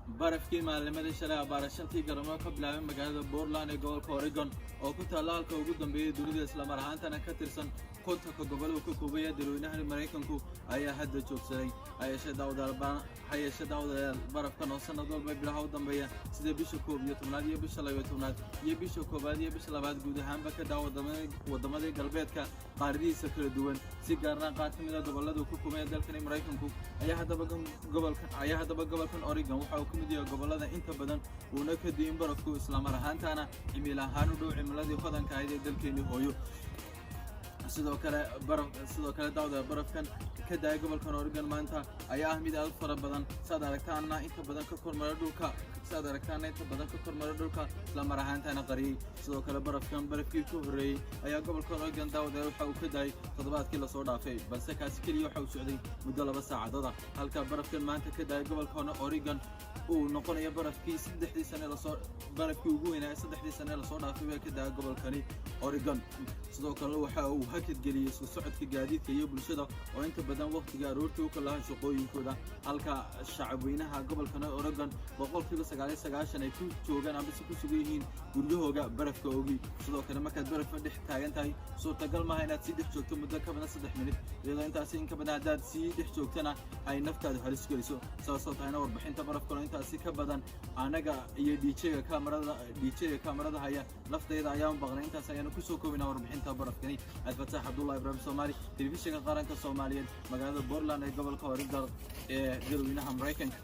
barafkii maalnimadii shalay abaarashantii garamo ka bilaabay magaalada Portland ee gobolka Oregon oo ku taalla halka ugu dambeeyay dunida isla mar ahaantana ka tirsan kontonka gobol oo ka koobaya dadweynaha Mareykanku ayaa hadda joogsaday hay'adda dawladda barafka oo sanad walba bilaha u dambeeya sida bisha 11 iyo bisha 12 iyo bisha 1 iyo bisha 2 guud ahaanba ka wadamada galbeedka qaaradiisa kala duwan si gaar ah qaar kamid ah gobolada ku koobaya dalka Mareykanku ayaa hadaba gobolkan Oregon waxa uu kamid yahay gobolada inta badan uu ka diin barafku isla mar ahaantana cimilo ahaan u dhow cimiladii hodanka ah ee dalkeena hooyo sidoo kale dawda barafkan ka daay gobolkan Oregon maanta ayaa mid aad fara badan sadaragtaana inta badan ka kormara dhulka isla mar ahaantana qariyay sidoo kale barafkii ku horeeyay ayaa gobolkan Oregon dawda waxa uu ka daay toddobaadkii la soo dhaafay balse kaas kaliya waxa uu socday muddo 2 saacadood halka barafkan maanta ka daay gobolkan Oregon uu noqonayo barafkii ugu weynaa 3 sano la soo dhaafay ka daay gobolkani Oregon sidoo kale waxa uu hakad geliyay soo socodka gaadiidka iyo bulshada oo inta badan waqtiga aroortii u kala shaqooyinkooda halka shacabweynaha gobolkan Oregon 99% ay ku joogaan ama ku sugan yihiin guryahooda barafka oogi sidoo kale markaad barafka dhex taagan tahay suurtagal ma aha inaad si dhex joogto muddo ka badan 3 minute iyadoo intaas in ka badan hadaad si dhex joogtana ay naftaada halis geliso sababtoo ah warbixinta barafka intaas ka badan anaga iyo DJ-ga kaamarada haya lafteeda ayaan baqnay intaas ayaan ku soo koobinaa warbixinta barafkani Fataax Abdullahi Ibrahim Somali telefishinka qaranka Soomaaliyeed magaalada Portland ee gobolka Oregon ee dadweynaha Mareykanka